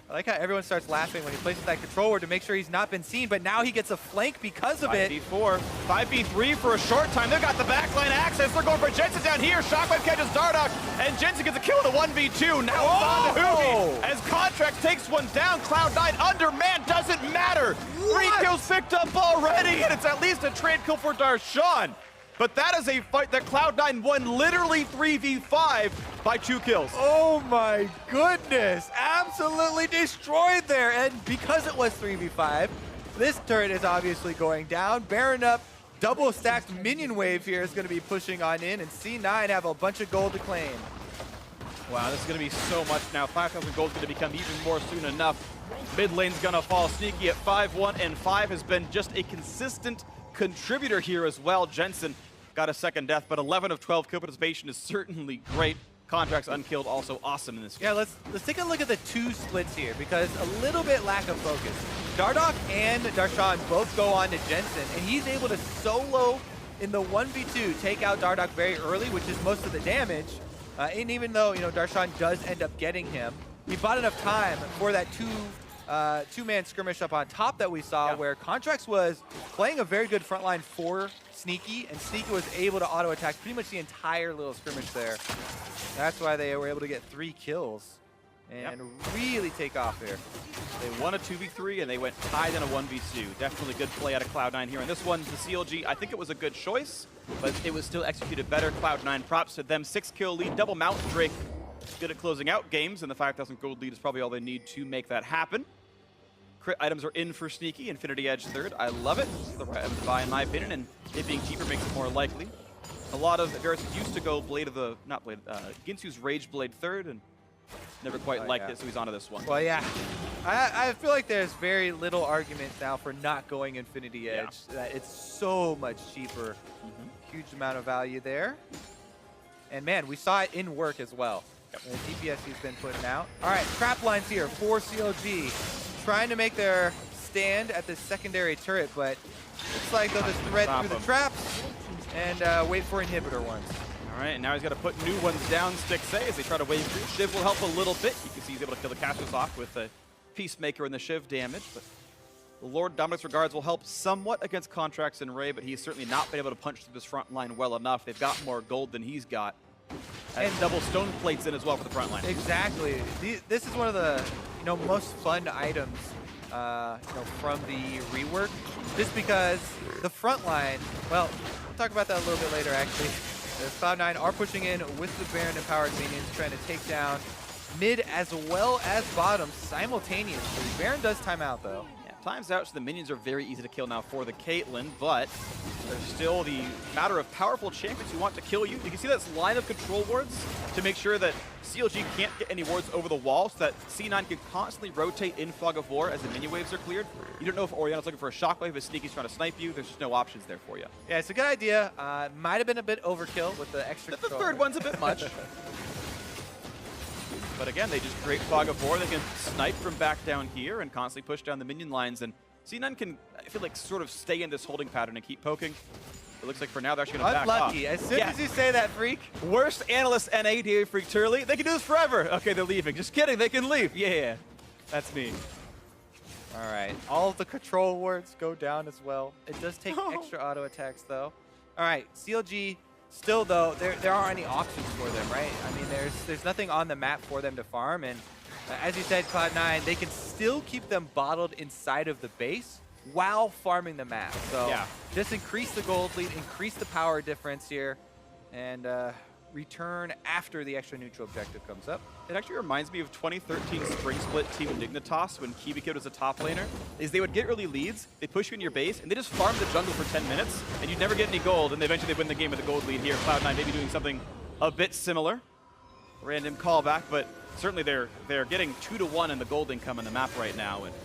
I like how everyone starts laughing when he places that control ward to make sure he's not been seen, but now he gets a flank because of it. 5v4, 5v3 for a short time. They've got the backline access. They're going for Jensen down here. Shockwave catches Dardoch, and Jensen gets a kill in the 1v2. Now it's on to Hugi as Contract takes one down. Cloud9 undermanned, doesn't matter. Three kills picked up already, and it's at least a trade kill for Darshan. But that is a fight that Cloud9 won literally 3v5 by 2 kills. Oh my goodness, absolutely destroyed there. And because it was 3v5, this turret is obviously going down. Baron up, double stacked minion wave here is going to be pushing on in, and C9 have a bunch of gold to claim. Wow, this is going to be so much now. 5,000 gold is going to become even more soon enough. Mid lane's going to fall. Sneaky at 5-1, and 5 has been just a consistent contributor here as well. Jensen got a second death, but 11 of 12 kill participation is certainly great. Contracts unkilled, also awesome in this game. Yeah, let's take a look at the two splits here, because a little bit lack of focus. Dardoch and Darshan both go on to Jensen, and he's able to solo in the 1v2 take out Dardoch very early, which is most of the damage. And even though, Darshan does end up getting him, he bought enough time for that two-man skirmish up on top that we saw, where Contracts was playing a very good front line for Sneaky, and Sneaky was able to auto-attack pretty much the entire little skirmish there. That's why they were able to get 3 kills and really take off here. They won a 2v3 and they went tied in a 1v2. Definitely good play out of Cloud9 here. And this one, the CLG, I think it was a good choice, but it was still executed better. Cloud9 props to them. 6-kill lead, double mount Drake. Good at closing out games, and the 5,000 gold lead is probably all they need to make that happen. Crit items are in for Sneaky. Infinity Edge third. I love it. It's the right item to buy, in my opinion, and it being cheaper makes it more likely. A lot of Varus used to go Ginsu's Rage Blade third, and never quite liked it, so he's onto this one. Well, yeah. I feel like there's very little argument now for not going Infinity Edge. It's so much cheaper. Huge amount of value there. And man, we saw it in work as well. The DPS he's been putting out. All right, trap lines here for CLG. Trying to make their stand at the secondary turret, but looks like they'll just thread through the traps and wait for inhibitor ones. All right, and now he's got to put new ones down. Stixay as they try to wave through. Shiv will help a little bit. You can see he's able to kill the casters off with the Peacemaker and the Shiv damage, but the Lord Dominic's Regards will help somewhat against Contracts and Ray, but he's certainly not been able to punch through this front line well enough. They've got more gold than he's got. And double stone plates in as well for the front line. Exactly. This is one of the most fun items from the rework, just because the front line. Well, we'll talk about that a little bit later. Actually, the Cloud9 are pushing in with the Baron empowered minions, trying to take down mid as well as bottom simultaneously. Baron does time out though. Times out, so the minions are very easy to kill now for the Caitlyn, but there's still the matter of powerful champions who want to kill you. You can see that's line of control wards to make sure that CLG can't get any wards over the wall, so that C9 can constantly rotate in Fog of War as the minion waves are cleared. You don't know if Oriana's looking for a shockwave, if Sneaky's trying to snipe you. There's just no options there for you. Yeah, it's a good idea. Might have been a bit overkill with the extra The third one's a bit much. But again, they just create Fog of War. They can snipe from back down here and constantly push down the minion lines. And C9 can, I feel like, sort of stay in this holding pattern and keep poking. It looks like for now they're actually going to back off. Unlucky. As soon as you say that, Freak. Worst analyst NA, DA Freak Turley. They can do this forever. Okay, they're leaving. Just kidding. They can leave. Yeah, that's me. All right. All of the control wards go down as well. It does take extra auto attacks, though. All right. CLG Still, though, there aren't any options for them, right? I mean, there's nothing on the map for them to farm, and as you said, Cloud9, they can still keep them bottled inside of the base while farming the map. So yeah, just increase the gold lead, increase the power difference here, and return after the extra neutral objective comes up. It actually reminds me of 2013 Spring Split Team Dignitas when KiwiKid was a top laner. Is they would get early leads, they push you in your base, and they just farm the jungle for 10 minutes, and you'd never get any gold, and eventually they win the game with a gold lead here. Cloud9 maybe doing something a bit similar. Random callback, but certainly they're getting 2-to-1 in the gold income in the map right now, and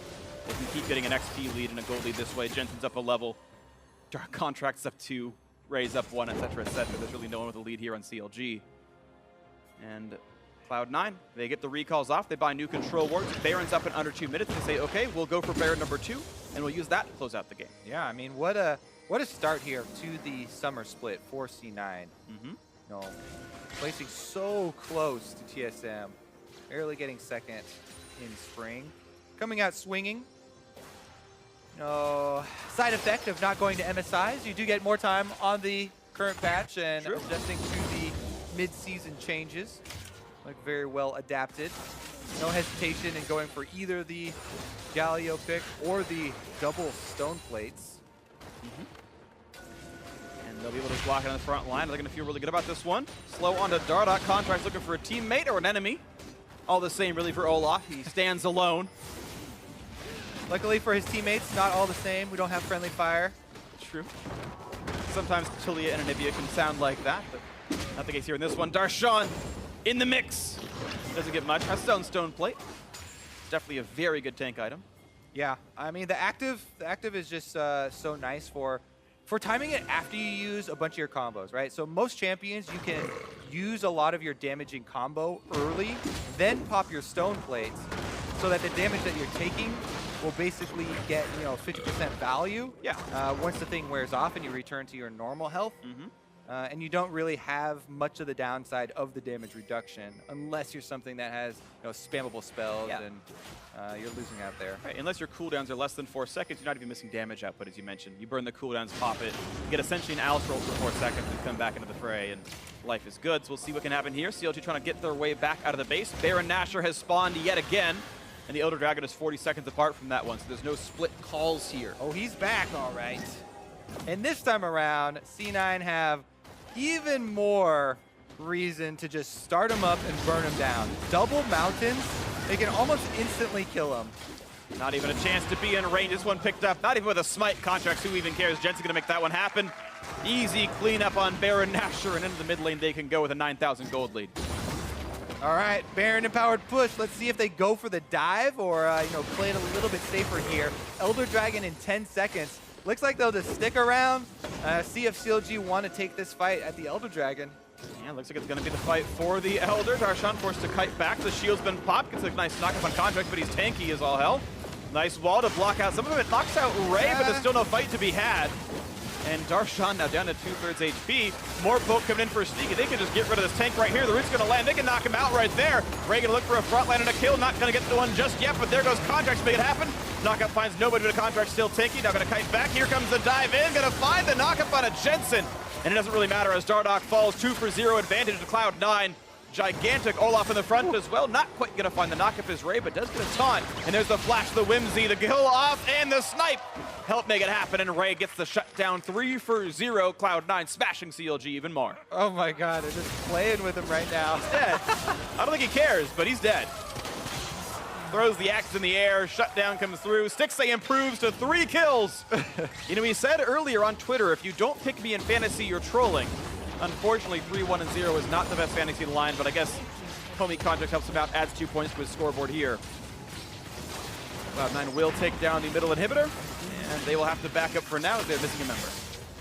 they can keep getting an XP lead and a gold lead this way. Jensen's up a level, Dark Contract's up 2. Raise up 1, etc., etc. There's really no one with a lead here on CLG. And Cloud9, they get the recalls off. They buy new control wards. Baron's up in under 2 minutes. They say, okay, we'll go for Baron number 2, and we'll use that to close out the game. Yeah, I mean, what a start here to the summer split for C9. Mm-hmm. No, placing so close to TSM, barely getting second in spring. Coming out swinging. No side effect of not going to MSIs. You do get more time on the current patch and adjusting to the mid-season changes. Like very well adapted. No hesitation in going for either the Galio pick or the double stone plates. And they'll be able to block it on the front line. They're going to feel really good about this one. Slow onto Dardoch. Contract's looking for a teammate or an enemy. All the same really for Olaf. He stands alone. Luckily for his teammates, not all the same. We don't have friendly fire. True. Sometimes Tilia and Anivia can sound like that, but not the case here in this one. Darshan in the mix. Doesn't get much. Has stone plate. It's definitely a very good tank item. Yeah, I mean the active is just so nice for timing it after you use a bunch of your combos, right? So most champions you can use a lot of your damaging combo early, then pop your stone plates, so that the damage that you're taking will basically get 50% value. Yeah. Once the thing wears off and you return to your normal health. And you don't really have much of the downside of the damage reduction unless you're something that has spammable spells and you're losing out there. Right, unless your cooldowns are less than 4 seconds, you're not even missing damage output, as you mentioned. You burn the cooldowns, pop it, you get essentially an Alice roll for 4 seconds and come back into the fray, and life is good. So we'll see what can happen here. CLG trying to get their way back out of the base. Baron Nashor has spawned yet again. And the Elder Dragon is 40 seconds apart from that one, so there's no split calls here. Oh, he's back, all right. And this time around, C9 have even more reason to just start him up and burn him down. Double mountains, they can almost instantly kill him. Not even a chance to be in range. This one picked up, not even with a smite contract. Who even cares? Jensen's going to make that one happen. Easy cleanup on Baron Nashor, and into the mid lane they can go with a 9,000 gold lead. All right, Baron empowered push. Let's see if they go for the dive or play it a little bit safer here. Elder Dragon in 10 seconds. Looks like they'll just stick around, see if CLG want to take this fight at the Elder Dragon. Yeah, looks like it's going to be the fight for the Elder. Darshan forced to kite back. The shield's been popped. Gets a nice knock up on Contract, but he's tanky as all hell. Nice wall to block out some of it. Knocks out Ray, but there's still no fight to be had. And Darshan now down to 2/3 HP. More poke coming in for Sneaky. They can just get rid of this tank right here. The root's going to land. They can knock him out right there. Ray going to look for a front line and a kill. Not going to get the one just yet, but there goes Contract to make it happen. Knockup finds nobody, but a Contract still tanky. Now going to kite back. Here comes the dive in. Going to find the knockup on a Jensen. And it doesn't really matter as Dardoch falls 2 for 0 advantage to Cloud9. Gigantic Olaf in the front as well. Not quite going to find the knockup as Ray, but does get a taunt. And there's the flash, the whimsy, the kill off, and the snipe. Help make it happen, and Ray gets the shutdown 3 for 0. Cloud9 smashing CLG even more. Oh my god, they're just playing with him right now. He's dead. I don't think he cares, but he's dead. Throws the axe in the air, shutdown comes through. Stixxay improves to 3 kills. We said earlier on Twitter, if you don't pick me in fantasy, you're trolling. Unfortunately, 3-1-0 is not the best fantasy line, but I guess homie Contract helps him out, adds 2 points to his scoreboard here. Cloud9 will take down the middle inhibitor, and they will have to back up for now as they're missing a member.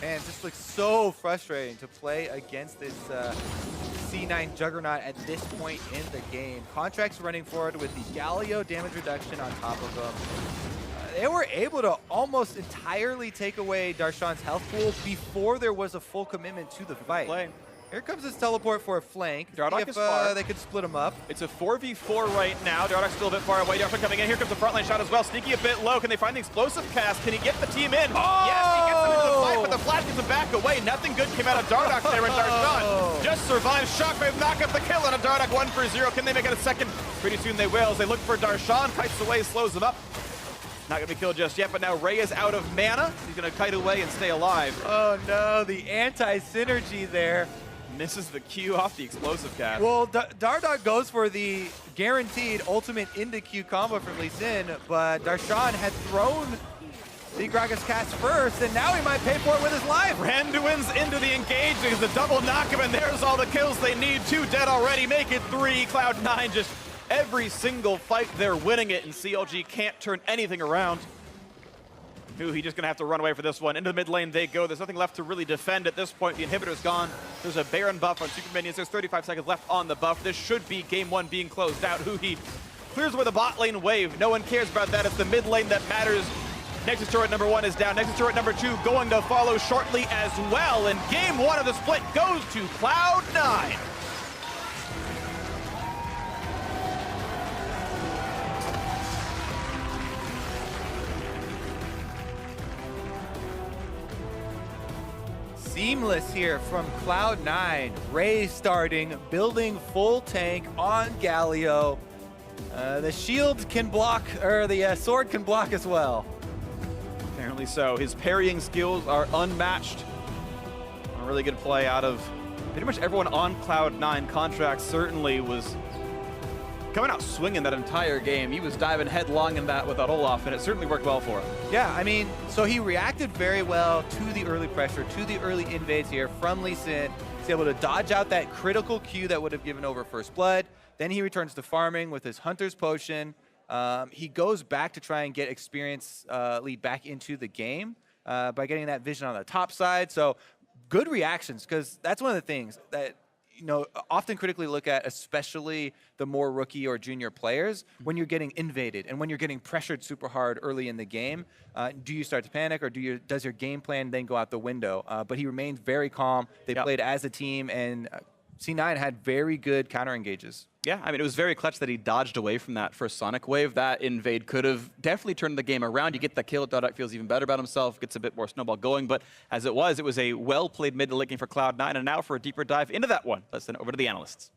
Man, it just looks so frustrating to play against this C9 Juggernaut at this point in the game. Contract's running forward with the Galio damage reduction on top of them. They were able to almost entirely take away Darshan's health pool before there was a full commitment to the fight. Here comes his teleport for a flank. Dardoch is far. They could split him up. It's a 4v4 right now. Dardoch's still a bit far away. Darshan coming in. Here comes the frontline shot as well. Sneaky a bit low. Can they find the explosive cast? Can he get the team in? Oh! Yes, he gets into the fight, but the flash gets him back away. Nothing good came out of Dardoch there, and Darshan just survives. Shockwave knock up the kill on a Dardoch 1 for 0. Can they make it a second? Pretty soon they will as they look for Darshan. Kites away, slows him up. Not gonna be killed just yet, but now Ray is out of mana. He's gonna kite away and stay alive. Oh no, the anti-synergy there. Misses the Q off the explosive cast. Well, Dardoch goes for the guaranteed ultimate into Q combo from Lee Sin, but Darshan had thrown the Gragas cast first, and now he might pay for it with his life. Randuin's into the engage. There's a double knock-up, and there's all the kills they need. 2 dead already. Make it 3. Cloud9 just every single fight they're winning it, and CLG can't turn anything around. He's just going to have to run away for this one. Into the mid lane they go. There's nothing left to really defend at this point. The inhibitor's gone. There's a Baron buff on super minions. There's 35 seconds left on the buff. This should be game 1 being closed out. Huhi clears with a bot lane wave. No one cares about that. It's the mid lane that matters. Nexus turret number 1 is down. Nexus turret number 2 going to follow shortly as well. And game 1 of the split goes to Cloud9. Seamless here from Cloud9. Ray starting, building full tank on Galio. The shield can block, or the sword can block as well. Apparently so. His parrying skills are unmatched. A really good play out of pretty much everyone on Cloud9. Contract certainly was coming out swinging that entire game. He was diving headlong in that with that Olaf, and it certainly worked well for him. Yeah, I mean, so he reacted very well to the early pressure, to the early invades here from Lee Sin. He's able to dodge out that critical Q that would have given over First Blood. Then he returns to farming with his Hunter's Potion. He goes back to try and get experience lead back into the game by getting that vision on the top side. So good reactions, because that's one of the things that often critically look at, especially the more rookie or junior players, when you're getting invaded and when you're getting pressured super hard early in the game. Do you start to panic, or does your game plan then go out the window? But he remained very calm. They played as a team, and C9 had very good counter engages. Yeah, I mean, it was very clutch that he dodged away from that first Sonic wave. That invade could have definitely turned the game around. You get the kill, Dardoch feels even better about himself, gets a bit more snowball going, but as it was a well-played mid to late game for Cloud9, and now for a deeper dive into that one, let's send it over to the analysts.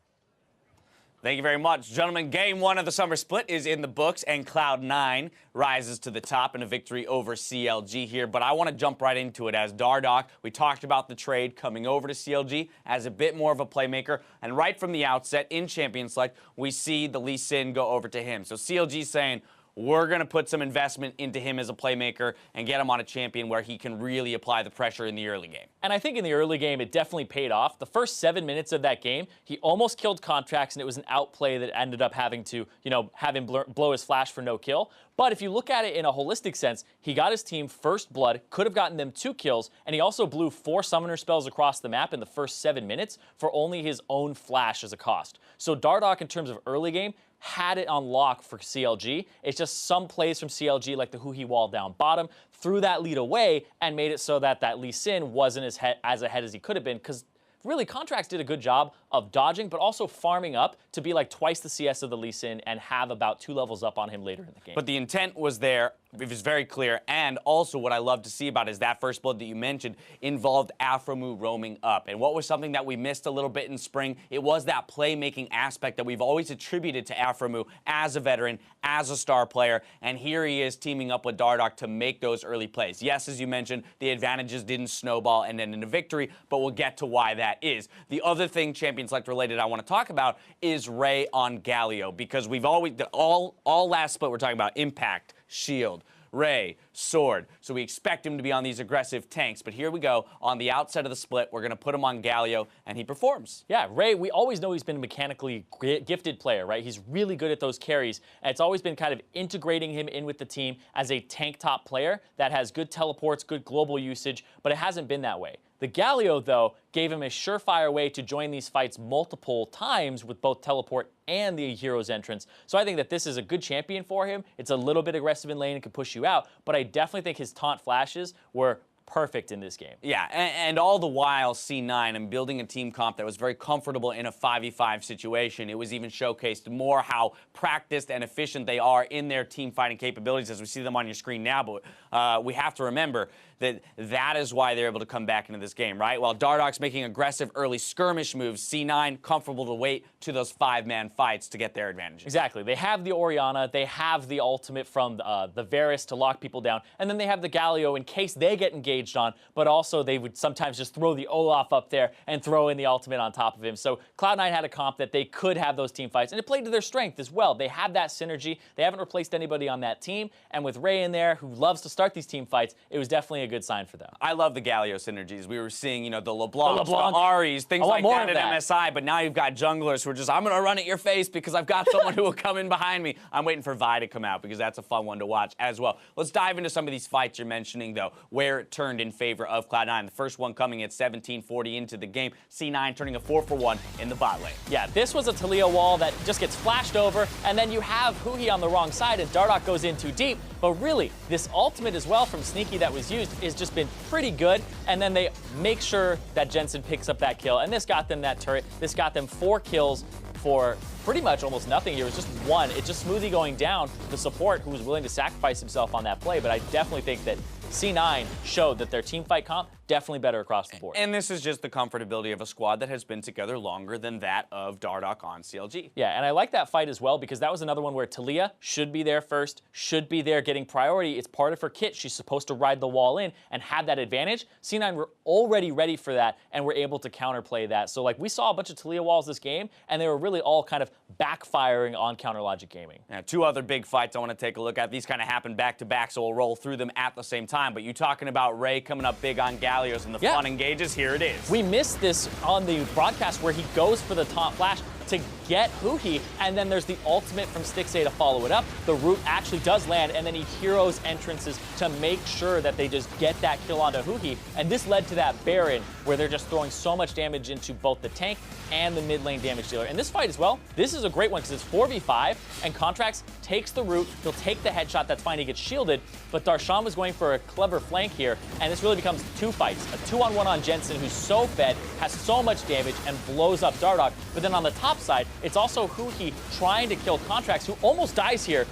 Thank you very much. Gentlemen, game 1 of the summer split is in the books, and Cloud9 rises to the top in a victory over CLG here. But I want to jump right into it as Dardoch. We talked about the trade coming over to CLG as a bit more of a playmaker. And right from the outset in Champion Select, we see the Lee Sin go over to him. So CLG saying, we're going to put some investment into him as a playmaker and get him on a champion where he can really apply the pressure in the early game. And I think in the early game, it definitely paid off. The first 7 minutes of that game, he almost killed Contracts, and it was an outplay that ended up having to, have him blow his flash for no kill. But if you look at it in a holistic sense, he got his team First Blood, could have gotten them 2 kills, and he also blew 4 summoner spells across the map in the first 7 minutes for only his own flash as a cost. So Dardoch, in terms of early game, had it on lock for CLG. It's just some plays from CLG, like the Huhi wall down bottom, threw that lead away and made it so that Lee Sin wasn't as ahead as he could have been, because really, Contracts did a good job of dodging, but also farming up to be like twice the CS of the Lee Sin and have about 2 levels up on him later in the game. But the intent was there. It was very clear. And also what I love to see about is that First Blood that you mentioned involved Aphromoo roaming up. And what was something that we missed a little bit in spring? It was that playmaking aspect that we've always attributed to Aphromoo as a veteran, as a star player. And here he is teaming up with Dardoch to make those early plays. Yes, as you mentioned, the advantages didn't snowball and end in a victory, but we'll get to why that is. The other thing Champion Select related I want to talk about is Ray on Galio, because we've always, all last split we're talking about impact, shield, Ray, sword. So we expect him to be on these aggressive tanks. But here we go. On the outset of the split, we're going to put him on Galio, and he performs. Yeah, Ray, we always know he's been a mechanically gifted player, right? He's really good at those carries. And it's always been kind of integrating him in with the team as a tank top player that has good teleports, good global usage, but it hasn't been that way. The Galio, though, gave him a surefire way to join these fights multiple times with both teleport and the hero's entrance. So I think that this is a good champion for him. It's a little bit aggressive in lane and can push you out, but I definitely think his taunt flashes were perfect in this game. Yeah, and all the while, C9 and building a team comp that was very comfortable in a 5v5 situation. It was even showcased more how practiced and efficient they are in their team fighting capabilities as we see them on your screen now. But we have to remember, that is why they're able to come back into this game, right? While Dardoch's making aggressive early skirmish moves, C9 comfortable to wait to those 5-man fights to get their advantage. Exactly. They have the Orianna, they have the ultimate from the Varus to lock people down, and then they have the Galio in case they get engaged on, but also they would sometimes just throw the Olaf up there and throw in the ultimate on top of him. So Cloud9 had a comp that they could have those team fights, and it played to their strength as well. They have that synergy. They haven't replaced anybody on that team, and with Ray in there, who loves to start these team fights, it was definitely a good sign for them. I love the Galio synergies. We were seeing, the LeBlancs, the Aries, things like that at MSI, but now you've got junglers who are just, I'm going to run at your face because I've got someone who will come in behind me. I'm waiting for Vi to come out because that's a fun one to watch as well. Let's dive into some of these fights you're mentioning, though, where it turned in favor of Cloud9. The first one coming at 17:40 into the game. C9 turning a 4-for-1 in the bot lane. Yeah, this was a Taliyah wall that just gets flashed over, and then you have Huhi on the wrong side, and Dardoch goes in too deep. But really, this ultimate as well from Sneaky that was used has just been pretty good, and then they make sure that Jensen picks up that kill, and this got them that turret. This got them 4 kills for pretty much almost nothing here. It was just 1. It's just smoothly going down the support who was willing to sacrifice himself on that play, but I definitely think that C9 showed that their team fight comp definitely better across the board. And this is just the comfortability of a squad that has been together longer than that of Dardoch on CLG. Yeah, and I like that fight as well because that was another one where Taliyah should be there first, should be there getting priority. It's part of her kit. She's supposed to ride the wall in and have that advantage. C9 were already ready for that and were able to counterplay that. So like we saw a bunch of Taliyah walls this game and they were really all kind of backfiring on Counter Logic Gaming. Now, 2 other big fights I want to take a look at. These kind of happen back to back, so we'll roll through them at the same time. But you talking about Ray coming up big on Galios and the fun engages, here it is. We missed this on the broadcast where he goes for the taunt flash to get Huhi, and then there's the ultimate from Stixxay to follow it up. The root actually does land, and then he heroes entrances to make sure that they just get that kill onto Huhi, and this led to that Baron where they're just throwing so much damage into both the tank and the mid lane damage dealer. And this fight as well, this is a great one because it's 4v5, and Contracts takes the root, he'll take the headshot, that's fine, he gets shielded, but Darshan was going for a clever flank here, and this really becomes 2 fights. A 2-on-1 on Jensen, who's so fed, has so much damage, and blows up Dardoch, but then on the top side, it's also Huhi trying to kill Contracts, who almost dies here,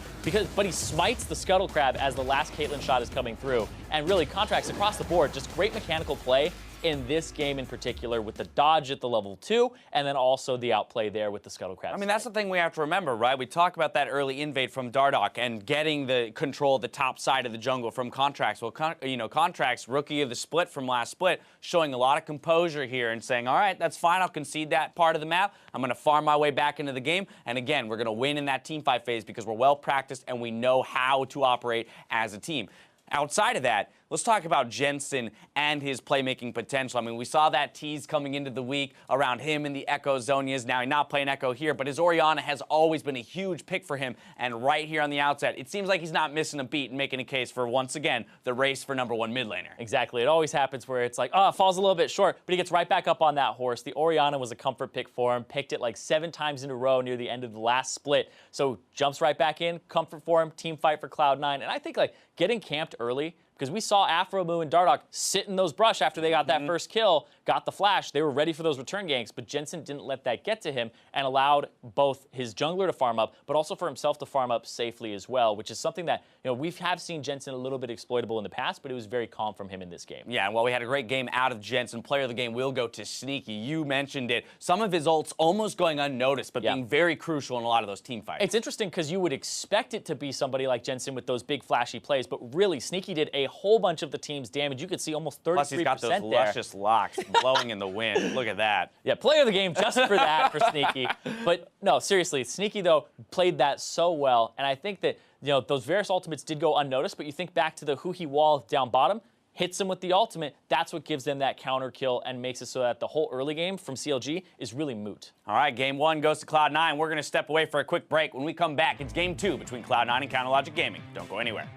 but he smites the Scuttle Crab as the last Caitlyn shot is coming through. And really, Contracts across the board, just great mechanical play in this game in particular with the dodge at the level 2 and then also the outplay there with the Scuttle Crab. I mean, that's the thing we have to remember, right? We talk about that early invade from Dardoch and getting the control of the top side of the jungle from Contracts. Well, Contracts, rookie of the split from last split, showing a lot of composure here and saying, all right, that's fine, I'll concede that part of the map. I'm going to farm my way back into the game. And again, we're going to win in that team fight phase because we're well practiced and we know how to operate as a team. Outside of that, let's talk about Jensen and his playmaking potential. I mean, we saw that tease coming into the week around him and the Echo Zonias. Now, he's not playing Echo here, but his Orianna has always been a huge pick for him. And right here on the outset, it seems like he's not missing a beat and making a case for, once again, the race for #1 mid laner. Exactly. It always happens where it's like, oh, it falls a little bit short, but he gets right back up on that horse. The Orianna was a comfort pick for him, picked it like 7 times in a row near the end of the last split. So jumps right back in, comfort for him, team fight for Cloud9. And I think like getting camped early, because we saw Afromu and Dardoch sit in those brush after they got that first kill, got the flash. They were ready for those return ganks, but Jensen didn't let that get to him and allowed both his jungler to farm up, but also for himself to farm up safely as well, which is something that we have seen Jensen a little bit exploitable in the past, but it was very calm from him in this game. Yeah, and while we had a great game out of Jensen, player of the game will go to Sneaky. You mentioned it. Some of his ults almost going unnoticed, but being very crucial in a lot of those team fights. It's interesting because you would expect it to be somebody like Jensen with those big flashy plays, but really Sneaky did a whole bunch of the team's damage. You could see almost 33% Plus he's got those luscious locks blowing in the wind. Look at that. Yeah, player of the game just for that for Sneaky. But no, seriously, Sneaky though played that so well, and I think that those Varus ultimates did go unnoticed, but you think back to the Huhi wall down bottom, hits him with the ultimate, that's what gives them that counter kill and makes it so that the whole early game from CLG is really moot. All right, game 1 goes to Cloud9. We're going to step away for a quick break. When we come back, it's game 2 between Cloud9 and Counter Logic Gaming. Don't go anywhere.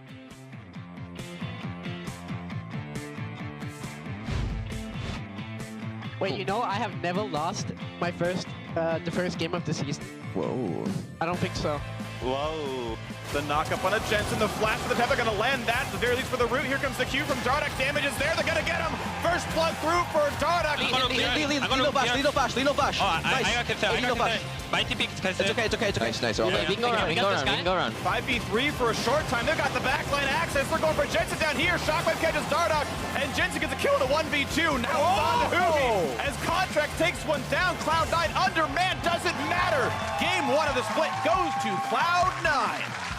Wait, I have never lost my the first game of the season. Whoa. I don't think so. Whoa. The knock-up on a Jensen, the flash for the Peppa, gonna land that, at the very least for the root. Here comes the Q from Dardoch, damage is there, they're gonna get him! First blood through for Dardoch! My TP is It's okay. Nice. We can go around. 5v3 for a short time. They've got the backline access. They're going for Jensen down here. Shockwave catches Dardoch, and Jensen gets a kill in a 1v2. Now it's on to Hubi as Contract takes one down. Cloud9 undermanned, doesn't matter. Game 1 of the split goes to Cloud9.